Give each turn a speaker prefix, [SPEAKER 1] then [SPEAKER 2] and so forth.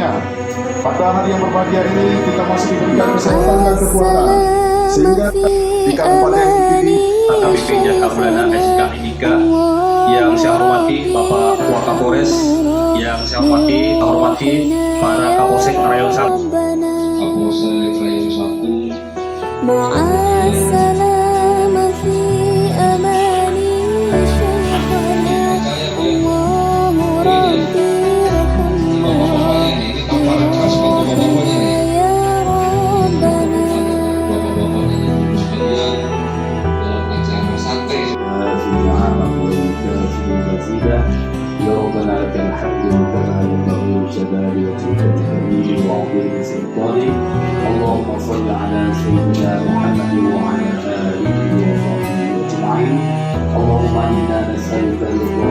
[SPEAKER 1] keluarganya. Pada hari yang berbahagia ini kita masih diberikan kesehatan dan kekuatan, sehingga di Kabupaten ini
[SPEAKER 2] AKBP Jakabrana SK Indika, yang saya hormati Bapak Wakapolres, yang saya hormati para Kapolsek Rayon 1,
[SPEAKER 3] Kapolsek Rayon
[SPEAKER 2] 1. يا ربنا لك الحمد كما ينبغي لجلال وجهك الكريم وعظيم سلطانك. اللهم صل على سيدنا محمد وعلى اله وصحبه اجمعين. اللهم انا نسالك الرضا